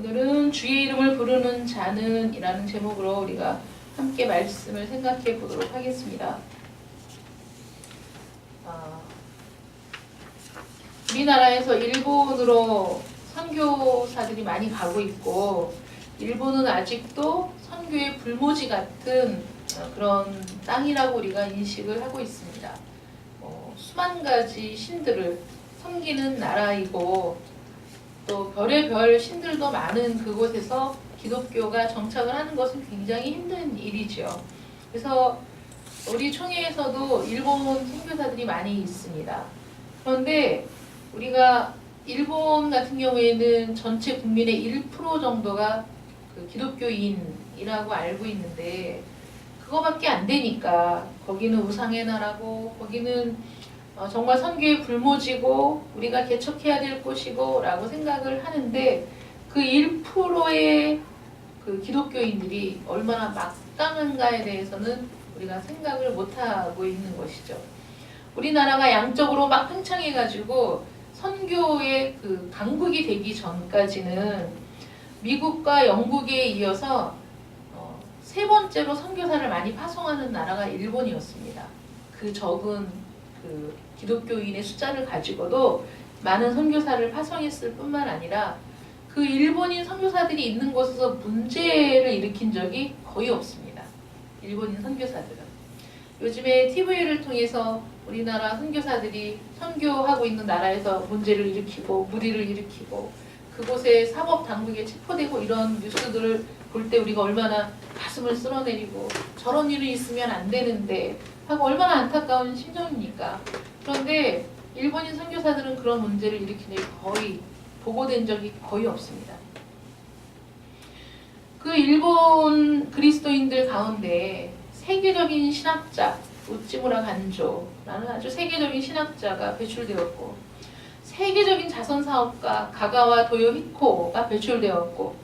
오늘은 주의 이름을 부르는 자는 이라는 제목으로 우리가 함께 말씀을 생각해 보도록 하겠습니다. 우리나라에서 일본으로 선교사들이 많이 가고 있고, 일본은 아직도 선교의 불모지 같은 그런 땅이라고 우리가 인식을 하고 있습니다. 수만 가지 신들을 섬기는 나라이고, 또 별의별 신들도 많은 그곳에서 기독교가 정착을 하는 것은 굉장히 힘든 일이죠. 그래서 우리 총회에서도 일본 선교사들이 많이 있습니다. 그런데 우리가 일본 같은 경우에는 전체 국민의 1% 정도가 그 기독교인이라고 알고 있는데, 그거밖에 안 되니까 거기는 우상의 나라고, 거기는 정말 선교의 불모지고 우리가 개척해야 될 곳이고 라고 생각을 하는데, 그 1%의 그 기독교인들이 얼마나 막강한가에 대해서는 우리가 생각을 못하고 있는 것이죠. 우리나라가 양적으로 막 팽창해가지고 선교의 그 강국이 되기 전까지는 미국과 영국에 이어서 세 번째로 선교사를 많이 파송하는 나라가 일본이었습니다. 그 적은 그 기독교인의 숫자를 가지고도 많은 선교사를 파송했을 뿐만 아니라 그 일본인 선교사들이 있는 곳에서 문제를 일으킨 적이 거의 없습니다. 일본인 선교사들은. 요즘에 TV를 통해서 우리나라 선교사들이 선교하고 있는 나라에서 문제를 일으키고 무리를 일으키고 그곳에 사법 당국에 체포되고 이런 뉴스들을 볼 때 우리가 얼마나 가슴을 쓸어내리고 저런 일이 있으면 안 되는데 하고 얼마나 안타까운 심정입니까? 그런데 일본인 선교사들은 그런 문제를 일으킨 적이 거의 보고된 적이 거의 없습니다. 그 일본 그리스도인들 가운데 세계적인 신학자 우찌무라 간조라는 아주 세계적인 신학자가 배출되었고, 세계적인 자선사업가 가가와 도요히코가 배출되었고,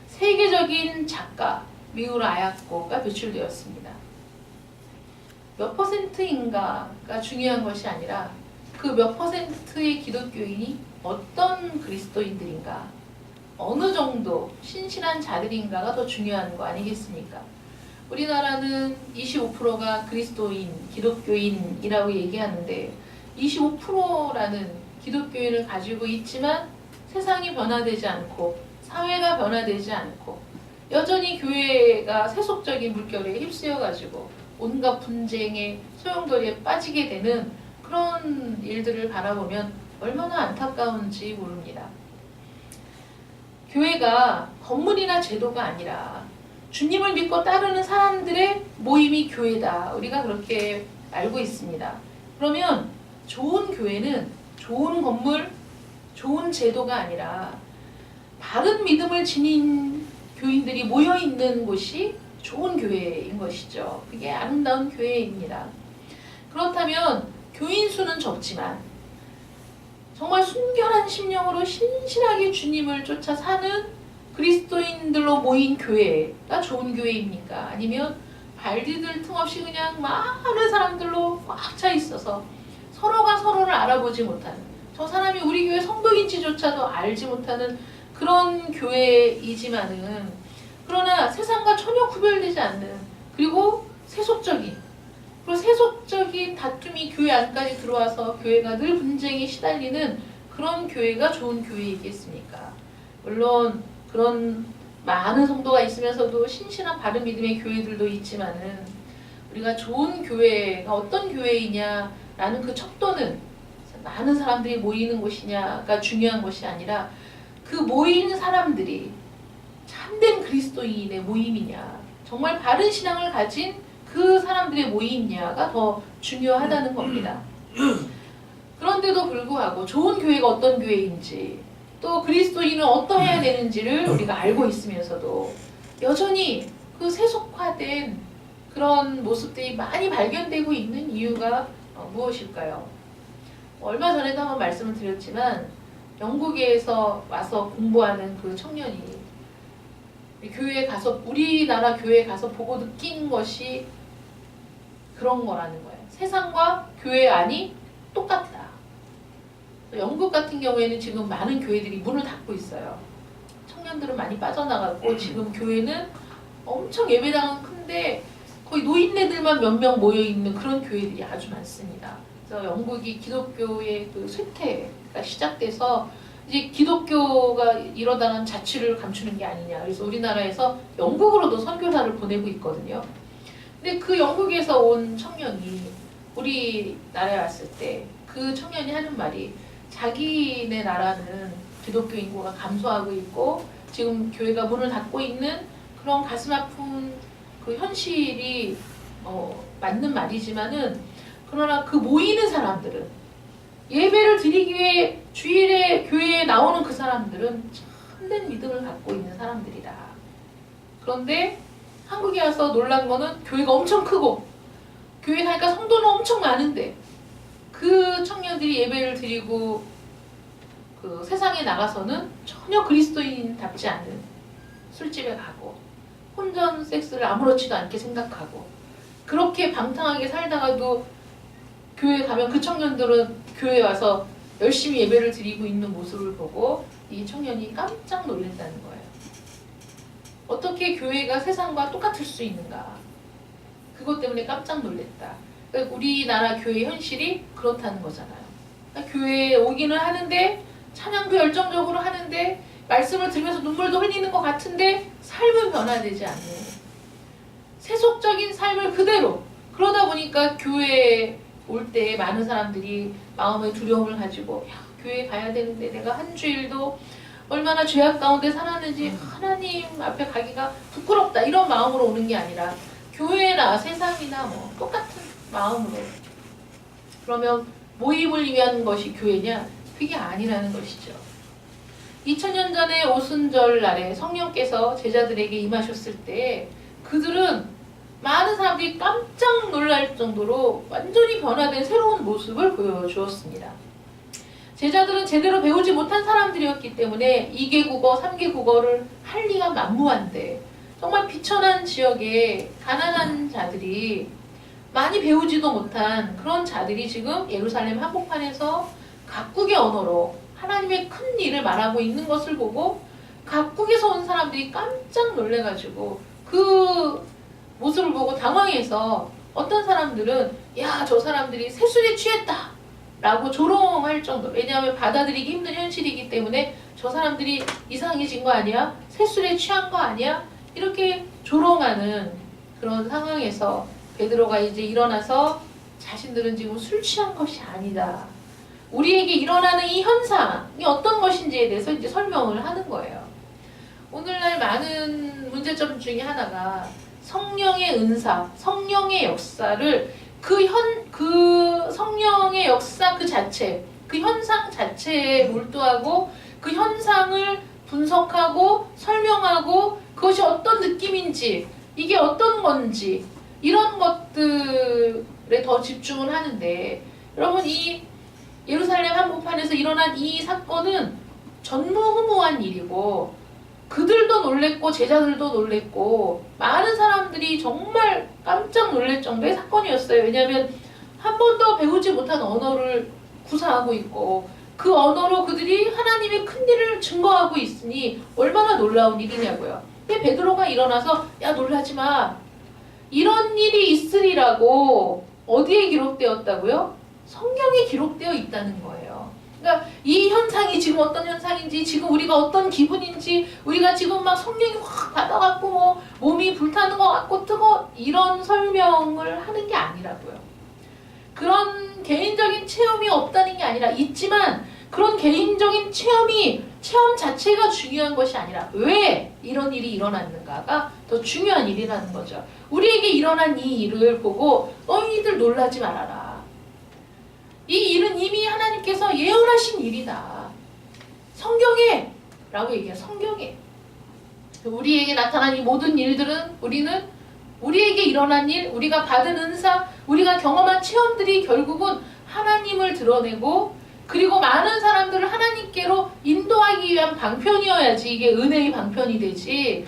세계적인 작가 미우라 아야코가 배출되었습니다. 몇 퍼센트인가가 중요한 것이 아니라 그 몇 퍼센트의 기독교인이 어떤 그리스도인들인가, 어느 정도 신실한 자들인가가 더 중요한 거 아니겠습니까? 우리나라는 25%가 그리스도인, 기독교인이라고 얘기하는데 25%라는 기독교인을 가지고 있지만 세상이 변화되지 않고 사회가 변화되지 않고 여전히 교회가 세속적인 물결에 휩쓰여가지고 온갖 분쟁의 소용돌이에 빠지게 되는 그런 일들을 바라보면 얼마나 안타까운지 모릅니다. 교회가 건물이나 제도가 아니라 주님을 믿고 따르는 사람들의 모임이 교회다. 우리가 그렇게 알고 있습니다. 그러면 좋은 교회는 좋은 건물, 좋은 제도가 아니라 바른 믿음을 지닌 교인들이 모여있는 곳이 좋은 교회인 것이죠. 그게 아름다운 교회입니다. 그렇다면 교인 수는 적지만 정말 순결한 심령으로 신실하게 주님을 쫓아 사는 그리스도인들로 모인 교회가 좋은 교회입니까? 아니면 발디딜 틈 없이 그냥 많은 사람들로 꽉 차 있어서 서로가 서로를 알아보지 못하는, 저 사람이 우리 교회 성도인지조차도 알지 못하는 그런 교회이지만은, 그러나 세상과 전혀 구별되지 않는, 그리고 세속적인 다툼이 교회 안까지 들어와서 교회가 늘 분쟁에 시달리는 그런 교회가 좋은 교회이겠습니까? 물론 그런 많은 성도가 있으면서도 신실한 바른 믿음의 교회들도 있지만은, 우리가 좋은 교회가 어떤 교회이냐라는 그 척도는 많은 사람들이 모이는 곳이냐가 중요한 것이 아니라 그 모이는 사람들이 참된 그리스도인의 모임이냐, 정말 바른 신앙을 가진 그 사람들의 모임이냐가 더 중요하다는 겁니다. 그런데도 불구하고 좋은 교회가 어떤 교회인지, 또 그리스도인은 어떠해야 되는지를 우리가 알고 있으면서도 여전히 그 세속화된 그런 모습들이 많이 발견되고 있는 이유가 무엇일까요? 얼마 전에도 한번 말씀을 드렸지만, 영국에서 와서 공부하는 그 청년이 교회에 가서, 우리나라 교회에 가서 보고 느낀 것이 그런 거라는 거예요. 세상과 교회 안이 똑같다. 영국 같은 경우에는 지금 많은 교회들이 문을 닫고 있어요. 청년 청년들은 많이 빠져나갔고 지금 교회는 엄청 예배당은 큰데 거의 노인네들만 몇 명 모여있는 그런 교회들이 아주 많습니다. 그래서 영국이 기독교의 그 쇠퇴가 시작돼서 이제 기독교가 이러다는 자취를 감추는 게 아니냐. 그래서 우리나라에서 영국으로도 선교사를 보내고 있거든요. 근데 그 영국에서 온 청년이 우리나라에 왔을 때 그 청년이 하는 말이 자기네 나라는 기독교 인구가 감소하고 있고 지금 교회가 문을 닫고 있는 그런 가슴 아픈 그 현실이 맞는 말이지만은 그러나 그 모이는 사람들은 예배를 드리기 위해 주일에 교회에 나오는 그 사람들은 참된 믿음을 갖고 있는 사람들이다. 그런데 한국에 와서 놀란 거는 교회가 엄청 크고 교회 가니까 성도는 엄청 많은데 그 청년들이 예배를 드리고 그 세상에 나가서는 전혀 그리스도인답지 않은 술집에 가고 혼전 섹스를 아무렇지도 않게 생각하고 그렇게 방탕하게 살다가도 교회 가면 그 청년들은 교회에 와서 열심히 예배를 드리고 있는 모습을 보고 이 청년이 깜짝 놀랐다는 거예요. 어떻게 교회가 세상과 똑같을 수 있는가? 그것 때문에 깜짝 놀랐다. 그러니까 우리나라 교회 현실이 그렇다는 거잖아요. 그러니까 교회에 오기는 하는데 찬양도 열정적으로 하는데 말씀을 들으면서 눈물도 흘리는 것 같은데 삶은 변화되지 않는 세속적인 삶을 그대로 그러다 보니까 교회에 올 때 많은 사람들이 마음의 두려움을 가지고 야, 교회 가야 되는데 내가 한 주일도 얼마나 죄악 가운데 살았는지 하나님 앞에 가기가 부끄럽다 이런 마음으로 오는 게 아니라 교회나 세상이나 뭐 똑같은 마음으로 그러면 모임을 위한 것이 교회냐? 그게 아니라는 것이죠. 2000년 전에 오순절 날에 성령께서 제자들에게 임하셨을 때 그들은 많은 사람들이 깜짝 놀랄 정도로 완전히 변화된 새로운 모습을 보여주었습니다. 제자들은 제대로 배우지 못한 사람들이었기 때문에 2개 국어, 3개 국어를 할 리가 만무한데 정말 비천한 지역에 가난한 자들이 많이 배우지도 못한 그런 자들이 지금 예루살렘 한복판에서 각국의 언어로 하나님의 큰 일을 말하고 있는 것을 보고 각국에서 온 사람들이 깜짝 놀래가지고 그 모습을 보고 당황해서 어떤 사람들은 야, 저 사람들이 세술에 취했다 라고 조롱할 정도. 왜냐하면 받아들이기 힘든 현실이기 때문에 저 사람들이 이상해진 거 아니야? 세술에 취한 거 아니야? 이렇게 조롱하는 그런 상황에서 베드로가 이제 일어나서 자신들은 지금 술 취한 것이 아니다. 우리에게 일어나는 이 현상이 어떤 것인지에 대해서 이제 설명을 하는 거예요. 오늘날 많은 문제점 중에 하나가 성령의 은사, 성령의 역사를 그 성령의 역사 그 자체, 그 현상 자체에 몰두하고 그 현상을 분석하고 설명하고 그것이 어떤 느낌인지 이게 어떤 건지 이런 것들에 더 집중을 하는데 여러분 이 예루살렘 한복판에서 일어난 이 사건은 전무후무한 일이고 그들도 놀랬고 제자들도 놀랬고 많은 사람들이 정말 깜짝 놀랄 정도의 사건이었어요. 왜냐하면 한 번도 배우지 못한 언어를 구사하고 있고 그 언어로 그들이 하나님의 큰 일을 증거하고 있으니 얼마나 놀라운 일이냐고요. 근데 베드로가 일어나서 야 놀라지 마. 이런 일이 있으리라고 어디에 기록되었다고요? 성경에 기록되어 있다는 거예요. 그러니까 이 현상이 지금 어떤 현상인지 지금 우리가 어떤 기분인지 우리가 지금 막 성령이 확 받아갖고 뭐 몸이 불타는 것 같고 이런 설명을 하는 게 아니라고요. 그런 개인적인 체험이 없다는 게 아니라 있지만 그런 개인적인 체험 자체가 중요한 것이 아니라 왜 이런 일이 일어났는가가 더 중요한 일이라는 거죠. 우리에게 일어난 이 일을 보고 너희들 놀라지 말아라. 이 일은 이미 하나님께서 예언하신 일이다. 성경에 라고 얘기해요. 성경에. 우리에게 나타난 이 모든 일들은 우리에게 일어난 일, 우리가 받은 은사, 우리가 경험한 체험들이 결국은 하나님을 드러내고 그리고 많은 사람들을 하나님께로 인도하기 위한 방편이어야지 이게 은혜의 방편이 되지.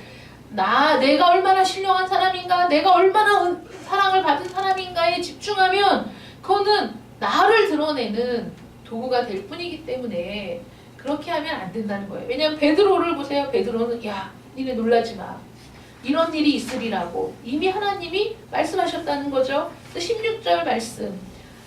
내가 얼마나 신령한 사람인가, 내가 얼마나 사랑을 받은 사람인가에 집중하면 그거는 나를 드러내는 도구가 될 뿐이기 때문에 그렇게 하면 안 된다는 거예요. 왜냐하면 베드로를 보세요. 베드로는 야, 니네 놀라지 마. 이런 일이 있으리라고 이미 하나님이 말씀하셨다는 거죠. 16절 말씀.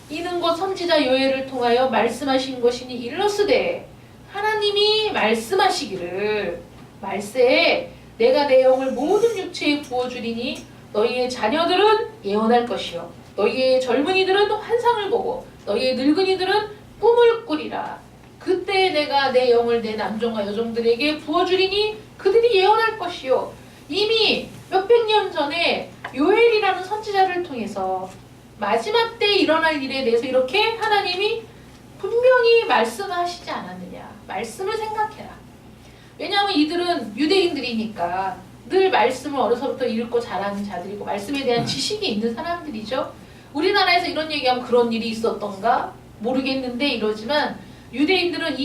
이는 곧 선지자 요엘을 통하여 말씀하신 것이니 일러스되 하나님이 말씀하시기를 말세에 내가 내 영을 모든 육체에 부어주리니 너희의 자녀들은 예언할 것이요 너희의 젊은이들은 환상을 보고 너희의 늙은이들은 꿈을 꾸리라. 그때 내가 내 영을 내 남종과 여종들에게 부어주리니 그들이 예언할 것이요. 이미 몇백 년 전에 요엘이라는 선지자를 통해서 마지막 때 일어날 일에 대해서 이렇게 하나님이 분명히 말씀하시지 않았느냐. 말씀을 생각해라. 왜냐하면 이들은 유대인들이니까 늘 말씀을 어려서부터 읽고 자라는 자들이고 말씀에 대한 지식이 있는 사람들이죠. 우리나라에서 이런 얘기하면 그런 일이 있었던가 모르겠는데 이러지만 유대인들은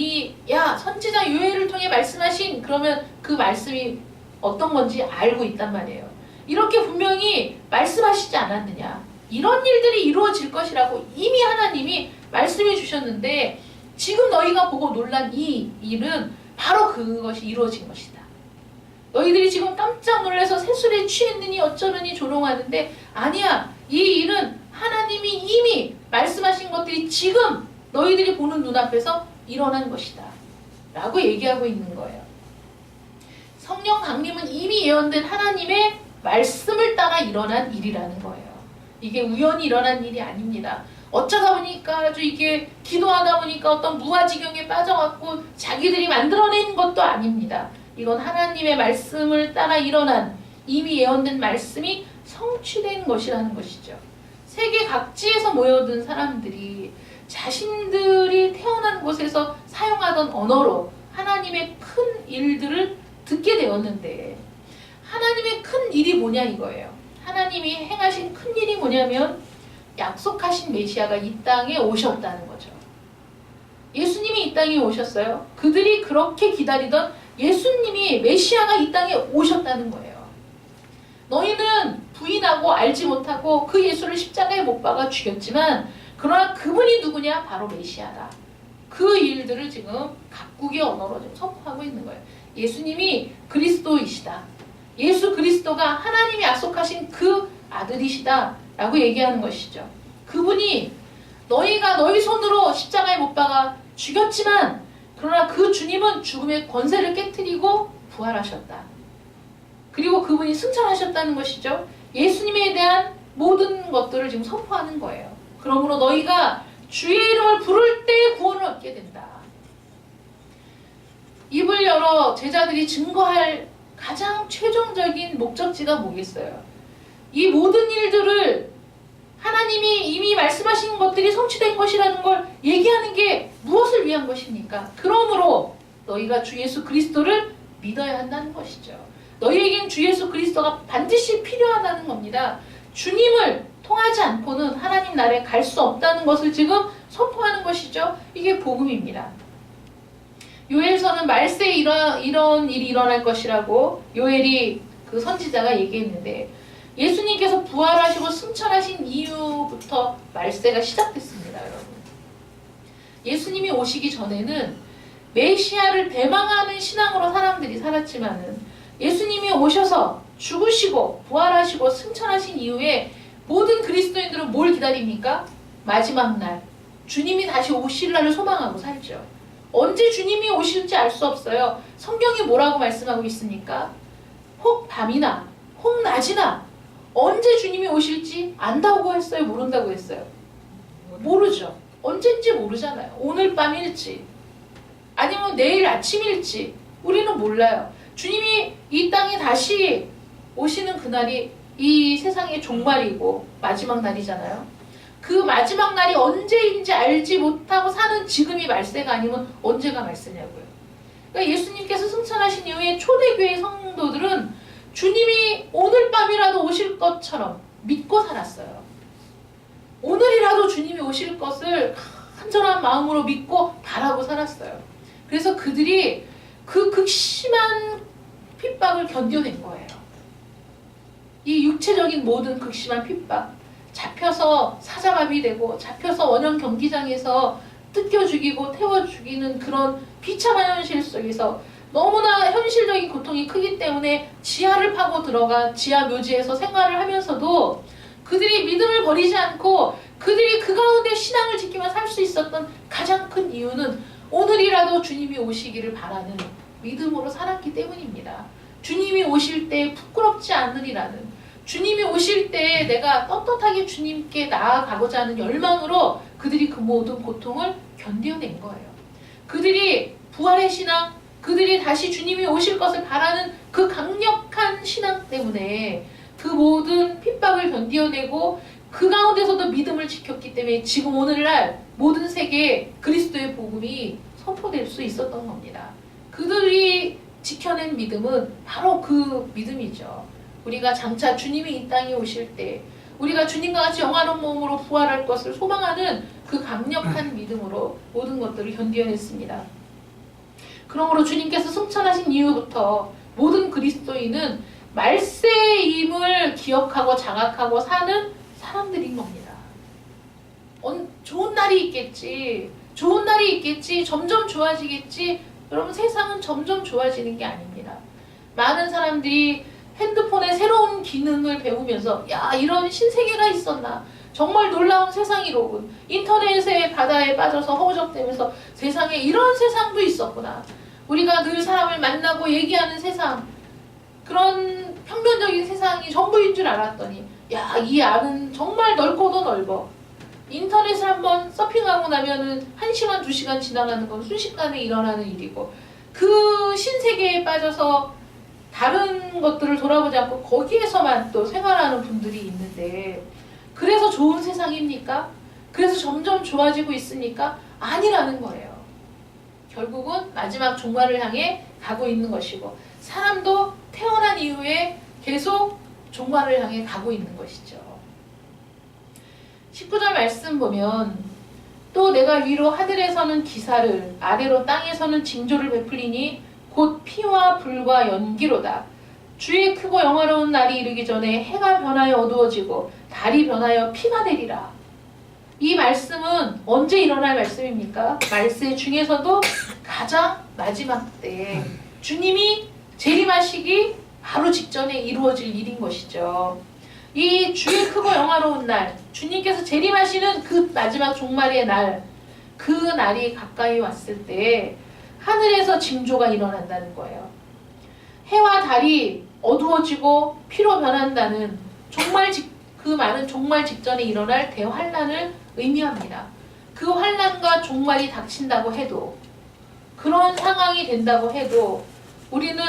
선지자 요엘을 통해 말씀하신 그러면 그 말씀이 어떤 건지 알고 있단 말이에요. 이렇게 분명히 말씀하시지 않았느냐. 이런 일들이 이루어질 것이라고 이미 하나님이 말씀해 주셨는데 지금 너희가 보고 놀란 이 일은 바로 그것이 이루어진 것이다. 너희들이 지금 깜짝 놀라서 새술에 취했느니 어쩌느니 조롱하는데 아니야. 이 일은 하나님이 이미 말씀하신 것들이 지금 너희들이 보는 눈앞에서 일어난 것이다. 라고 얘기하고 있는 거예요. 성령 강림은 이미 예언된 하나님의 말씀을 따라 일어난 일이라는 거예요. 이게 우연히 일어난 일이 아닙니다. 어쩌다 보니까 아주 이게 기도하다 보니까 어떤 무아지경에 빠져갖고 자기들이 만들어낸 것도 아닙니다. 이건 하나님의 말씀을 따라 일어난 이미 예언된 말씀이 성취된 것이라는 것이죠. 세계 각지에서 모여든 사람들이 자신들이 태어난 곳에서 사용하던 언어로 하나님의 큰 일들을 듣게 되었는데 하나님의 큰 일이 뭐냐 이거예요. 하나님이 행하신 큰 일이 뭐냐면 약속하신 메시아가 이 땅에 오셨다는 거죠. 예수님이 이 땅에 오셨어요. 그들이 그렇게 기다리던 예수님이 메시아가 이 땅에 오셨다는 거예요. 너희는 부인하고 알지 못하고 그 예수를 십자가에 못 박아 죽였지만 그러나 그분이 누구냐? 바로 메시아다. 그 일들을 지금 각국의 언어로 지금 선포하고 있는 거예요. 예수님이 그리스도이시다. 예수 그리스도가 하나님이 약속하신 그 아들이시다 라고 얘기하는 것이죠. 그분이 너희가 너희 손으로 십자가에 못 박아 죽였지만 그러나 그 주님은 죽음의 권세를 깨트리고 부활하셨다. 그리고 그분이 승천하셨다는 것이죠. 예수님에 대한 모든 것들을 지금 선포하는 거예요. 그러므로 너희가 주의 이름을 부를 때 구원을 얻게 된다. 입을 열어 제자들이 증거할 가장 최종적인 목적지가 뭐겠어요? 이 모든 일들을 하나님이 이미 말씀하신 것들이 성취된 것이라는 걸 얘기하는 게 무엇을 위한 것입니까? 그러므로 너희가 주 예수 그리스도를 믿어야 한다는 것이죠. 너희에겐 주 예수 그리스도가 반드시 필요하다는 겁니다. 주님을 통하지 않고는 하나님 나라에 갈 수 없다는 것을 지금 선포하는 것이죠. 이게 복음입니다. 요엘서는 말세에 이런 일이 일어날 것이라고 요엘이 그 선지자가 얘기했는데 예수님께서 부활하시고 승천하신 이후부터 말세가 시작됐습니다. 여러분. 예수님이 오시기 전에는 메시아를 대망하는 신앙으로 사람들이 살았지만은 예수님이 오셔서 죽으시고 부활하시고 승천하신 이후에 모든 그리스도인들은 뭘 기다립니까? 마지막 날 주님이 다시 오실 날을 소망하고 살죠. 언제 주님이 오실지 알 수 없어요. 성경이 뭐라고 말씀하고 있습니까? 혹 밤이나 혹 낮이나 언제 주님이 오실지 안다고 했어요? 모른다고 했어요? 모르죠. 언젠지 모르잖아요. 오늘 밤일지 아니면 내일 아침일지 우리는 몰라요. 주님이 이 땅에 다시 오시는 그날이 이 세상의 종말이고 마지막 날이잖아요. 그 마지막 날이 언제인지 알지 못하고 사는 지금이 말세가 아니면 언제가 말세냐고요. 그러니까 예수님께서 승천하신 이후에 초대교회 성도들은 주님이 오늘 밤이라도 오실 것처럼 믿고 살았어요. 오늘이라도 주님이 오실 것을 간절한 마음으로 믿고 바라고 살았어요. 그래서 그들이 그 극심한 핍박을 견뎌낸 거예요. 이 육체적인 모든 극심한 핍박, 잡혀서 사자마비 되고 잡혀서 원형 경기장에서 뜯겨 죽이고 태워 죽이는 그런 비참한 현실 속에서 너무나 현실적인 고통이 크기 때문에 지하를 파고 들어가 지하 묘지에서 생활을 하면서도 그들이 믿음을 버리지 않고 그들이 그 가운데 신앙을 지키며 살 수 있었던 가장 큰 이유는 오늘이라도 주님이 오시기를 바라는 믿음으로 살았기 때문입니다. 주님이 오실 때 부끄럽지 않으리라는, 주님이 오실 때 내가 떳떳하게 주님께 나아가고자 하는 열망으로 그들이 그 모든 고통을 견뎌낸 거예요. 그들이 부활의 신앙, 그들이 다시 주님이 오실 것을 바라는 그 강력한 신앙 때문에 그 모든 핍박을 견뎌내고 그 가운데서도 믿음을 지켰기 때문에 지금 오늘날 모든 세계에 그리스도의 복음이 선포될 수 있었던 겁니다. 그들이 지켜낸 믿음은 바로 그 믿음이죠. 우리가 장차 주님이 이 땅에 오실 때 우리가 주님과 같이 영화로운 몸으로 부활할 것을 소망하는 그 강력한 믿음으로 모든 것들을 견뎌냈습니다. 그러므로 주님께서 승천하신 이후부터 모든 그리스도인은 말세임을 기억하고 자각하고 사는 사람들인 겁니다. 좋은 날이 있겠지. 좋은 날이 있겠지. 점점 좋아지겠지. 여러분, 세상은 점점 좋아지는 게 아닙니다. 많은 사람들이 핸드폰의 새로운 기능을 배우면서 야, 이런 신세계가 있었나. 정말 놀라운 세상이로군. 인터넷의 바다에 빠져서 허우적대면서 세상에 이런 세상도 있었구나. 우리가 늘 사람을 만나고 얘기하는 세상, 그런 평면적인 세상이 전부인 줄 알았더니 야, 이 안은 정말 넓고도 넓어. 인터넷을 한번 서핑하고 나면은 1시간, 2시간 지나가는 건 순식간에 일어나는 일이고 그 신세계에 빠져서 다른 것들을 돌아보지 않고 거기에서만 또 생활하는 분들이 있는데 그래서 좋은 세상입니까? 그래서 점점 좋아지고 있습니까? 아니라는 거예요. 결국은 마지막 종말을 향해 가고 있는 것이고 사람도 태어난 이후에 계속 종말을 향해 가고 있는 것이죠. 19절 말씀 보면 또 내가 위로 하늘에서는 기사를 아래로 땅에서는 징조를 베풀리니 곧 피와 불과 연기로다. 주의 크고 영화로운 날이 이르기 전에 해가 변하여 어두워지고 달이 변하여 피가 되리라. 이 말씀은 언제 일어날 말씀입니까? 말세 중에서도 가장 마지막 때 주님이 재림하시기 바로 직전에 이루어질 일인 것이죠. 이 주의 크고 영화로운 날, 주님께서 재림하시는 그 마지막 종말의 날, 그 날이 가까이 왔을 때 하늘에서 징조가 일어난다는 거예요. 해와 달이 어두워지고 피로 변한다는 그 많은 종말 직전에 일어날 대환란을 의미합니다. 그 환란과 종말이 닥친다고 해도, 그런 상황이 된다고 해도 우리는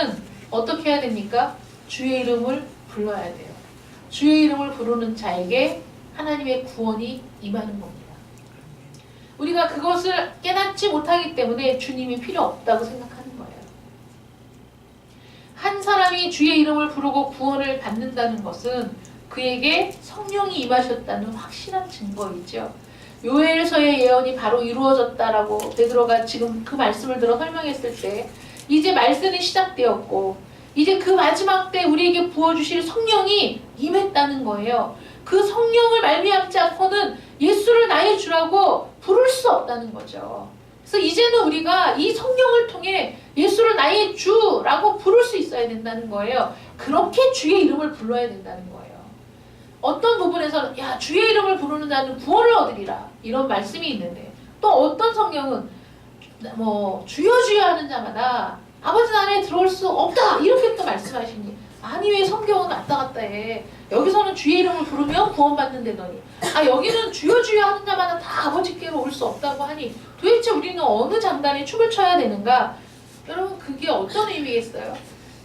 어떻게 해야 됩니까? 주의 이름을 불러야 돼요. 주의 이름을 부르는 자에게 하나님의 구원이 임하는 겁니다. 우리가 그것을 깨닫지 못하기 때문에 주님이 필요 없다고 생각하는 거예요. 한 사람이 주의 이름을 부르고 구원을 받는다는 것은 그에게 성령이 임하셨다는 확실한 증거이죠. 요엘서의 예언이 바로 이루어졌다라고 베드로가 지금 그 말씀을 들어 설명했을 때 이제 말세는 시작되었고 이제 그 마지막 때 우리에게 부어주실 성령이 임했다는 거예요. 그 성령을 말미암지 않고는 예수를 나의 주라고 부를 수 없다는 거죠. 그래서 이제는 우리가 이 성령을 통해 예수를 나의 주라고 부를 수 있어야 된다는 거예요. 그렇게 주의 이름을 불러야 된다는 거예요. 어떤 부분에서는 야, 주의 이름을 부르는 자는 구원을 얻으리라 이런 말씀이 있는데 또 어떤 성경은 주여 주여 하는 자마다 아버지 나라에 들어올 수 없다 이렇게 또 말씀하시니 아니 왜 성경은 왔다 갔다 해. 여기서는 주의 이름을 부르면 구원받는다더니 여기는 주여 주여 하는 자마다 다 아버지께로 올 수 없다고 하니 도대체 우리는 어느 장단에 춤을 춰야 되는가? 여러분 그게 어떤 의미겠어요?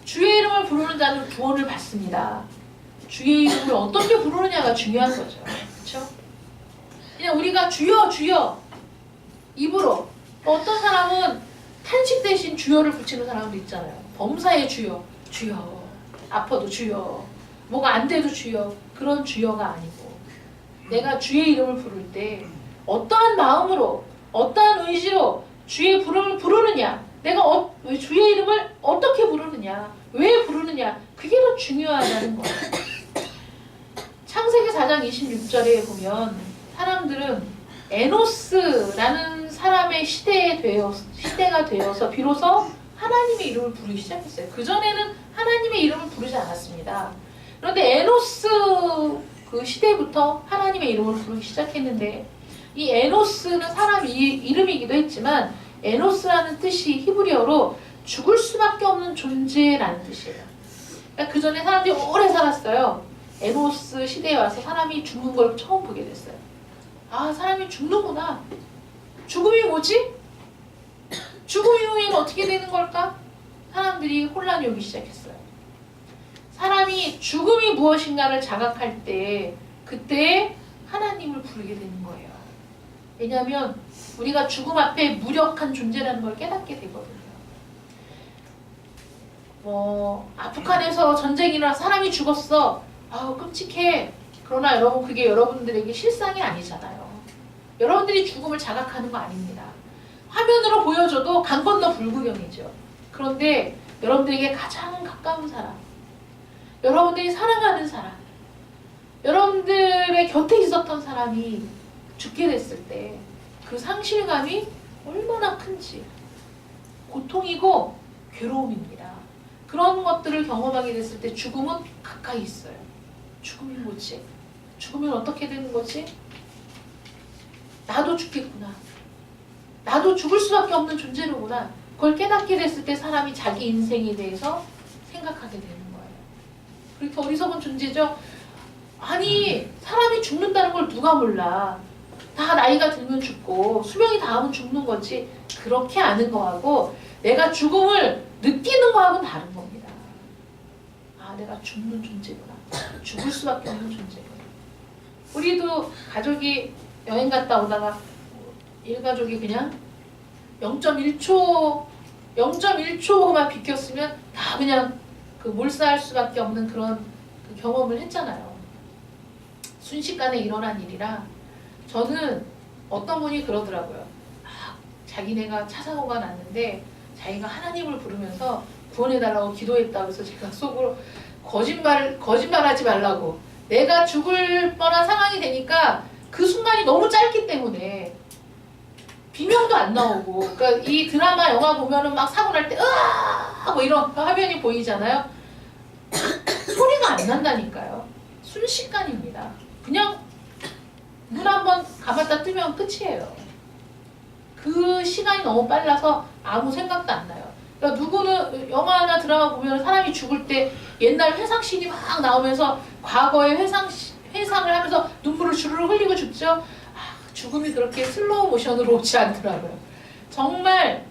주의 이름을 부르는 자는 구원을 받습니다. 주의 이름을 어떻게 부르느냐가 중요한 거죠. 그렇죠? 그냥 우리가 주여 주여 입으로 어떤 사람은 탄식 대신 주여를 붙이는 사람도 있잖아요. 범사의 주여, 주여, 아파도 주여, 뭐가 안 돼도 주여, 그런 주여가 아니고 내가 주의 이름을 부를 때 어떠한 마음으로, 어떠한 의지로 주의 이름을 부르느냐, 내가 주의 이름을 어떻게 부르느냐, 왜 부르느냐, 그게 더 중요하다는 거예요. 창세기 4장 26절에 보면 사람들은 에노스라는 사람의 시대가 되어서 비로소 하나님의 이름을 부르기 시작했어요. 그전에는 하나님의 이름을 부르지 않았습니다. 그런데 에노스 그 시대부터 하나님의 이름을 부르기 시작했는데, 이 에노스는 사람 이름이기도 했지만 에노스라는 뜻이 히브리어로 죽을 수밖에 없는 존재라는 뜻이에요. 그러니까 그 전에 사람들이 오래 살았어요. 에노스 시대에 와서 사람이 죽는 걸 처음 보게 됐어요. 아, 사람이 죽는구나. 죽음이 뭐지? 죽음 이후에는 어떻게 되는 걸까? 사람들이 혼란이 오기 시작했어요. 사람이 죽음이 무엇인가를 자각할 때 그때 하나님을 부르게 되는 거예요. 왜냐하면 우리가 죽음 앞에 무력한 존재라는 걸 깨닫게 되거든요. 아프간에서 전쟁이 일어나 사람이 죽었어. 아우, 끔찍해. 그러나 여러분, 그게 여러분들에게 실상이 아니잖아요. 여러분들이 죽음을 자각하는 거 아닙니다. 화면으로 보여줘도 강 건너 불구경이죠. 그런데 여러분들에게 가장 가까운 사람, 여러분들이 사랑하는 사람, 여러분들의 곁에 있었던 사람이 죽게 됐을 때 그 상실감이 얼마나 큰지, 고통이고 괴로움입니다. 그런 것들을 경험하게 됐을 때 죽음은 가까이 있어요. 죽음이 뭐지? 죽으면 어떻게 되는 거지? 나도 죽겠구나. 나도 죽을 수밖에 없는 존재로구나. 그걸 깨닫게 됐을 때 사람이 자기 인생에 대해서 생각하게 되는 거예요. 그렇게 어리석은 존재죠? 아니, 사람이 죽는다는 걸 누가 몰라. 다 나이가 들면 죽고 수명이 닿으면 죽는 거지. 그렇게 아는 거하고 내가 죽음을 느끼는 거하고는 다른 겁니다. 아, 내가 죽는 존재구나. 죽을 수밖에 없는 존재구나. 우리도 가족이 여행 갔다 오다가 일가족이 그냥 0.1초만 비켰으면 다 그냥 그 몰사할 수밖에 없는 그런 그 경험을 했잖아요. 순식간에 일어난 일이라. 저는 어떤 분이 그러더라고요. 자기네가 차 사고가 났는데 자기가 하나님을 부르면서 구원해달라고 기도했다고 해서 제가 속으로 거짓말하지 말라고. 내가 죽을 뻔한 상황이 되니까 그 순간이 너무 짧기 때문에 비명도 안 나오고, 그러니까 이 드라마 영화 보면은 막 사고 날 때 으아 뭐 이런 화면이 보이잖아요. 소리가 안 난다니까요. 순식간입니다. 그냥 눈 한번 감았다 뜨면 끝이에요. 그 시간이 너무 빨라서 아무 생각도 안 나요. 그러니까 누구는 영화나 드라마 보면 사람이 죽을 때 옛날 회상씬이 막 나오면서 과거의 회상을 하면서 눈물을 주르르 흘리고 죽죠. 죽음이 그렇게 슬로우 모션으로 오지 않더라고요. 정말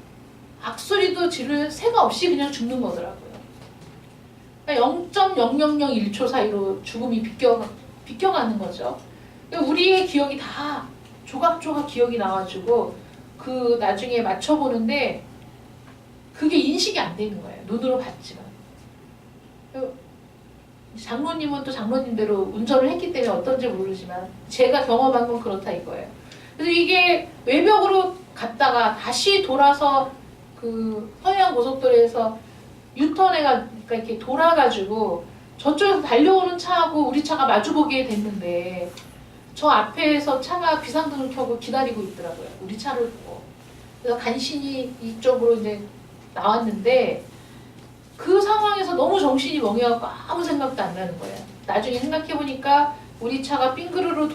악소리도 지를 새가 없이 그냥 죽는 거더라고요. 그러니까 0.0001초 사이로 죽음이 비껴가는 거죠. 그러니까 우리의 기억이 다 조각조각 기억이 나가지고 그 나중에 맞춰보는데 그게 인식이 안 되는 거예요. 눈으로 봤지만. 장로님은 또 장로님대로 운전을 했기 때문에 어떤지 모르지만 제가 경험한 건 그렇다 이거예요. 그래서 이게 외벽으로 갔다가 다시 돌아서 그 서해안 고속도로에서 유턴해가 이렇게 돌아가지고 저쪽에서 달려오는 차하고 우리 차가 마주보게 됐는데 저 앞에서 차가 비상등을 켜고 기다리고 있더라고요. 우리 차를 보고. 그래서 간신히 이쪽으로 이제 나왔는데 그 상황에서 너무 정신이 멍해갖고 아무 생각도 안 나는 거예요. 나중에 생각해보니까 우리 차가 삥그르르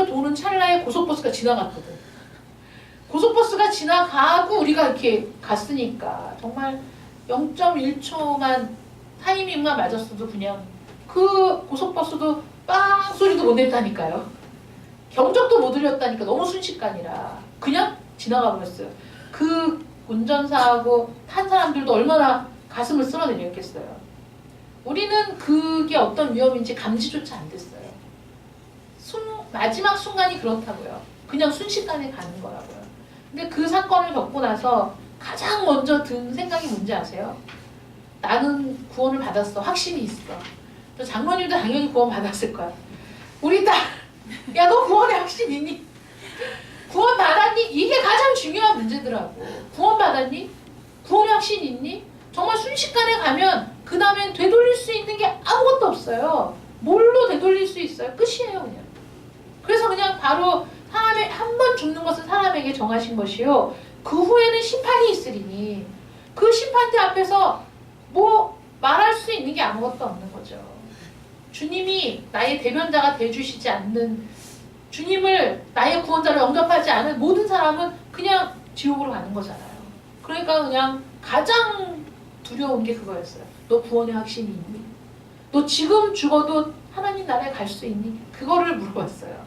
도는 찰나에 고속버스가 지나갔거든. 고속버스가 지나가고 우리가 이렇게 갔으니까 정말 0.1초만 타이밍만 맞았어도 그냥 그 고속버스도 빵 소리도 못 냈다니까요. 경적도 못 울렸다니까. 너무 순식간이라 그냥 지나가 버렸어요. 그 운전사하고 탄 사람들도 얼마나 가슴을 쓸어내렸겠어요. 우리는 그게 어떤 위험인지 감지조차 안 됐어요. 마지막 순간이 그렇다고요. 그냥 순식간에 가는 거라고요. 근데 그 사건을 겪고 나서 가장 먼저 든 생각이 뭔지 아세요? 나는 구원을 받았어. 확신이 있어. 또 장모님도 당연히 구원 받았을 거야. 우리 딸, 야, 너 구원에 확신 있니? 구원 받았니? 이게 가장 중요한 문제더라고. 구원 받았니? 구원에 확신 있니? 정말 순식간에 가면 그 다음엔 되돌릴 수 있는 게 아무것도 없어요. 뭘로 되돌릴 수 있어요? 끝이에요, 그냥. 그래서 그냥 바로 사람의 한 번 죽는 것은 사람에게 정하신 것이요 그 후에는 심판이 있으리니 그 심판대 앞에서 뭐 말할 수 있는 게 아무것도 없는 거죠. 주님이 나의 대변자가 돼주시지 않는, 주님을 나의 구원자로 영접하지 않은 모든 사람은 그냥 지옥으로 가는 거잖아요. 그러니까 그냥 가장 두려운 게 그거였어요. 너 구원의 확신이 있니? 너 지금 죽어도 하나님 나라에 갈 수 있니? 그거를 물어봤어요.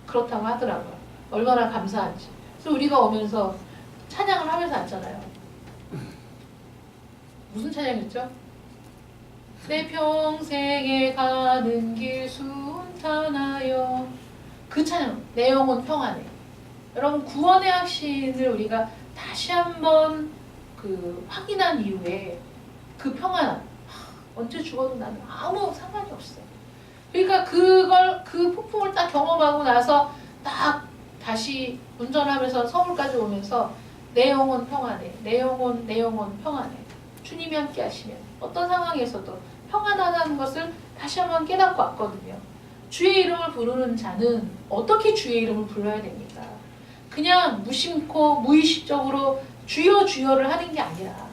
그렇다고 하더라고요. 얼마나 감사한지. 그래서 우리가 오면서 찬양을 하면서 왔잖아요. 무슨 찬양이었죠? 내 평생에 가는 길 순탄하여, 그 찬양, 내 영혼 평안해. 여러분, 구원의 확신을 우리가 다시 한번 확인한 이후에 그 평안, 언제 죽어도 나는 아무 상관이 없어. 그러니까 그 폭풍을 딱 경험하고 나서 딱 다시 운전하면서 서울까지 오면서 내 영혼 평안해. 내 영혼 평안해. 주님이 함께 하시면 어떤 상황에서도 평안하다는 것을 다시 한번 깨닫고 왔거든요. 주의 이름을 부르는 자는 어떻게 주의 이름을 불러야 됩니까? 그냥 무심코 무의식적으로 주여 주여를 하는 게 아니라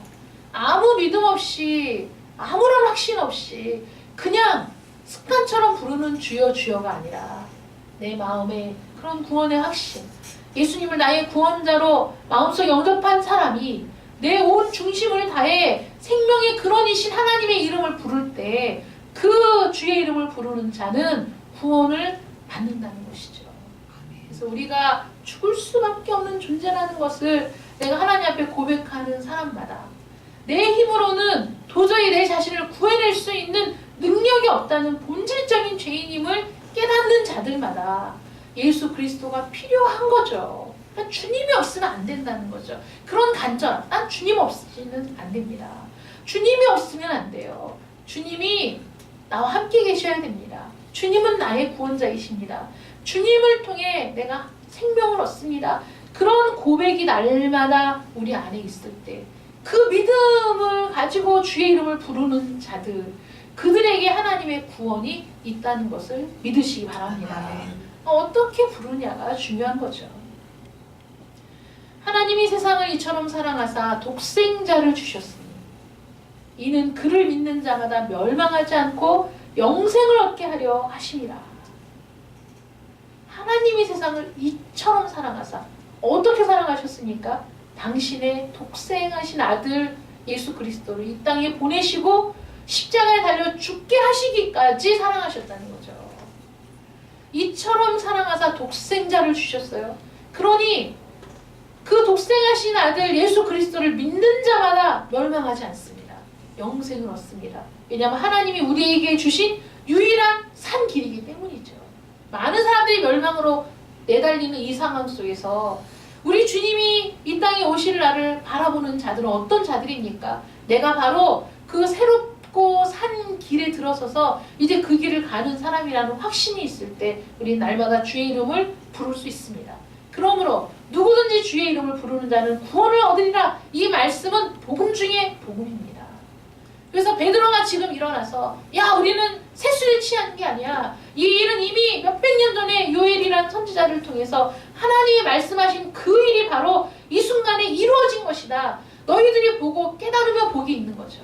아무 믿음 없이 아무런 확신 없이 그냥 습관처럼 부르는 주여 주여가 아니라 내 마음에 그런 구원의 확신, 예수님을 나의 구원자로 마음속 영접한 사람이 내 온 중심을 다해 생명의 근원이신 하나님의 이름을 부를 때 그 주의 이름을 부르는 자는 구원을 받는다는 것이죠. 그래서 우리가 죽을 수밖에 없는 존재라는 것을 내가 하나님 앞에 고백하는 사람마다 내 힘으로는 도저히 내 자신을 구해낼 수 있는 능력이 없다는 본질적인 죄인임을 깨닫는 자들마다 예수 그리스도가 필요한 거죠. 그러니까 주님이 없으면 안 된다는 거죠. 그런 간절, 난 주님 없이는 안 됩니다. 주님이 없으면 안 돼요. 주님이 나와 함께 계셔야 됩니다. 주님은 나의 구원자이십니다. 주님을 통해 내가 생명을 얻습니다. 그런 고백이 날마다 우리 안에 있을 때 그 믿음을 가지고 주의 이름을 부르는 자들, 그들에게 하나님의 구원이 있다는 것을 믿으시기 바랍니다. 어떻게 부르냐가 중요한 거죠. 하나님이 세상을 이처럼 사랑하사 독생자를 주셨으니 이는 그를 믿는 자마다 멸망하지 않고 영생을 얻게 하려 하심이라. 하나님이 세상을 이처럼 사랑하사, 어떻게 사랑하셨습니까? 당신의 독생하신 아들 예수 그리스도를 이 땅에 보내시고 십자가에 달려 죽게 하시기까지 사랑하셨다는 거죠. 이처럼 사랑하사 독생자를 주셨어요. 그러니 그 독생하신 아들 예수 그리스도를 믿는 자마다 멸망하지 않습니다. 영생을 얻습니다. 왜냐하면 하나님이 우리에게 주신 유일한 산 길이기 때문이죠. 많은 사람들이 멸망으로 내달리는 이 상황 속에서 우리 주님이 이 땅에 오실 날을 바라보는 자들은 어떤 자들입니까? 내가 바로 그 새롭고 산 길에 들어서서 이제 그 길을 가는 사람이라는 확신이 있을 때 우리는 날마다 주의 이름을 부를 수 있습니다. 그러므로 누구든지 주의 이름을 부르는 자는 구원을 얻으리라. 이 말씀은 복음 중에 복음입니다. 그래서 베드로가 지금 일어나서 야 우리는 세수를 취하는 게 아니야. 이 일은 이미 몇백 년 전에 요엘이라는 선지자를 통해서 하나님이 말씀하신 그 일이 바로 이 순간에 이루어진 것이다. 너희들이 보고 깨달으며 복이 있는 거죠.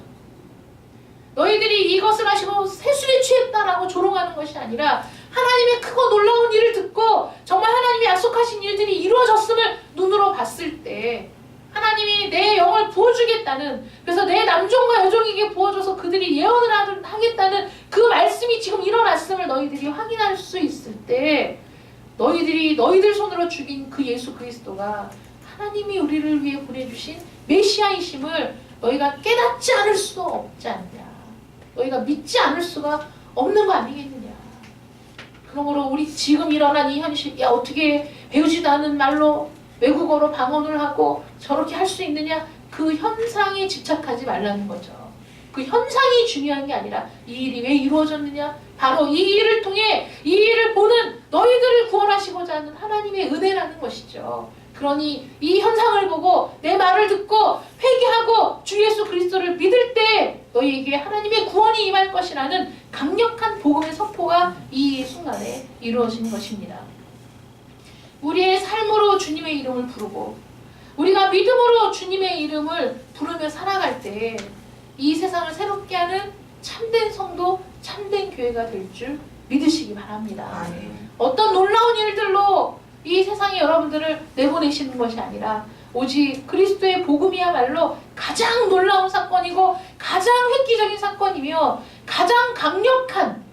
너희들이 이것을 하시고 세수에 취했다라고 조롱하는 것이 아니라 하나님의 크고 놀라운 일을 듣고 정말 하나님이 약속하신 일들이 이루어졌음을 눈으로 봤을 때 하나님이 내 영을 부어주겠다는, 그래서 내 남종과 여종에게 부어줘서 그들이 예언을 하겠다는 그 말씀이 지금 일어났음을 너희들이 확인할 수 있을 때 너희들 손으로 죽인 그 예수 그리스도가 하나님이 우리를 위해 보내주신 메시아이심을 너희가 깨닫지 않을 수가 없지 않냐. 너희가 믿지 않을 수가 없는 거 아니겠느냐. 그러므로 우리 지금 일어난 이 현실, 야 어떻게 배우지도 않은 말로 외국어로 방언을 하고 저렇게 할 수 있느냐, 그 현상에 집착하지 말라는 거죠. 그 현상이 중요한 게 아니라 이 일이 왜 이루어졌느냐, 바로 이 일을 통해 이 일을 보는 너희들을 구원하시고자 하는 하나님의 은혜라는 것이죠. 그러니 이 현상을 보고 내 말을 듣고 회개하고 주 예수 그리스도를 믿을 때 너희에게 하나님의 구원이 임할 것이라는 강력한 복음의 선포가 이 순간에 이루어진 것입니다. 우리의 삶으로 주님의 이름을 부르고 우리가 믿음으로 주님의 이름을 부르며 살아갈 때 이 세상을 새롭게 하는 참된 성도, 참된 교회가 될 줄 믿으시기 바랍니다. 어떤 놀라운 일들로 이 세상에 여러분들을 내보내시는 것이 아니라 오직 그리스도의 복음이야말로 가장 놀라운 사건이고 가장 획기적인 사건이며 가장 강력한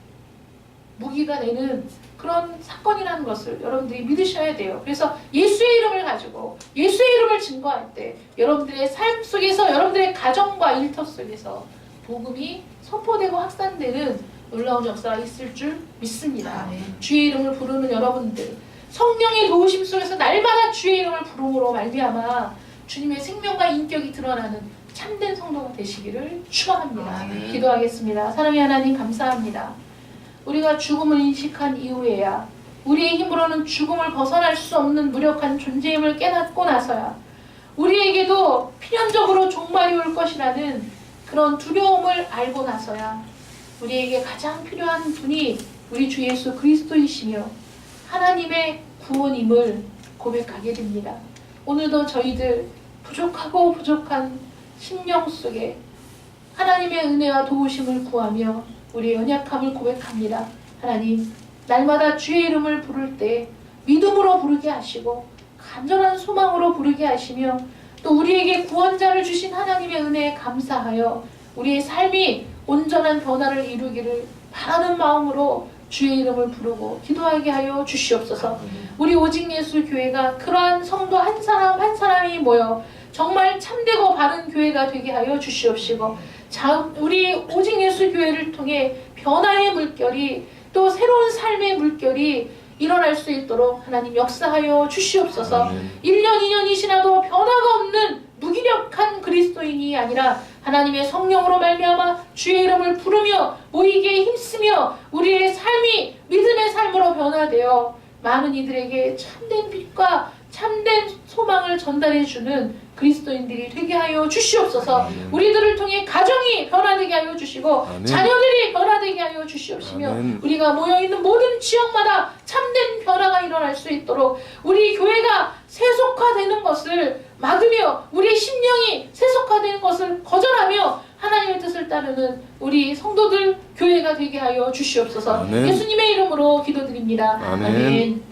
무기가 되는 그런 사건이라는 것을 여러분들이 믿으셔야 돼요. 그래서 예수의 이름을 가지고 예수의 이름을 증거할 때 여러분들의 삶 속에서 여러분들의 가정과 일터 속에서 복음이 선포되고 확산되는 놀라운 역사가 있을 줄 믿습니다. 주의 이름을 부르는 여러분들, 성령의 도우심 속에서 날마다 주의 이름을 부름으로 말미암아 주님의 생명과 인격이 드러나는 참된 성도가 되시기를 축원합니다. 기도하겠습니다. 사랑의 하나님 감사합니다. 우리가 죽음을 인식한 이후에야 우리의 힘으로는 죽음을 벗어날 수 없는 무력한 존재임을 깨닫고 나서야 우리에게도 필연적으로 종말이 올 것이라는 그런 두려움을 알고 나서야 우리에게 가장 필요한 분이 우리 주 예수 그리스도이시며 하나님의 구원임을 고백하게 됩니다. 오늘도 저희들 부족하고 부족한 심령 속에 하나님의 은혜와 도우심을 구하며 우리의 연약함을 고백합니다. 하나님, 날마다 주의 이름을 부를 때 믿음으로 부르게 하시고 간절한 소망으로 부르게 하시며 또 우리에게 구원자를 주신 하나님의 은혜에 감사하여 우리의 삶이 온전한 변화를 이루기를 바라는 마음으로 주의 이름을 부르고 기도하게 하여 주시옵소서. 우리 오직 예수 교회가 그러한 성도 한 사람 한 사람이 모여 정말 참되고 바른 교회가 되게 하여 주시옵시고 우리 오직 예수 교회를 통해 변화의 물결이 또 새로운 삶의 물결이 일어날 수 있도록 하나님 역사하여 주시옵소서. 1년 2년이 지나도 변화가 없는 무기력한 그리스도인이 아니라 하나님의 성령으로 말미암아 주의 이름을 부르며 모이기에 힘쓰며 우리의 삶이 믿음의 삶으로 변화되어 많은 이들에게 참된 빛과 참된 소망을 전달해주는 그리스도인들이 되게 하여 주시옵소서. 우리들을 통해 가정이 변화되게 하여 주시고 자녀들이 변화되게 하여 주시옵시며 우리가 모여있는 모든 지역마다 참된 변화가 일어날 수 있도록 우리 교회가 세속화되는 것을 막으며 우리 심령이 세속화되는 것을 거절하며 하나님의 뜻을 따르는 우리 성도들 교회가 되게 하여 주시옵소서. 예수님의 이름으로 기도드립니다. 아멘.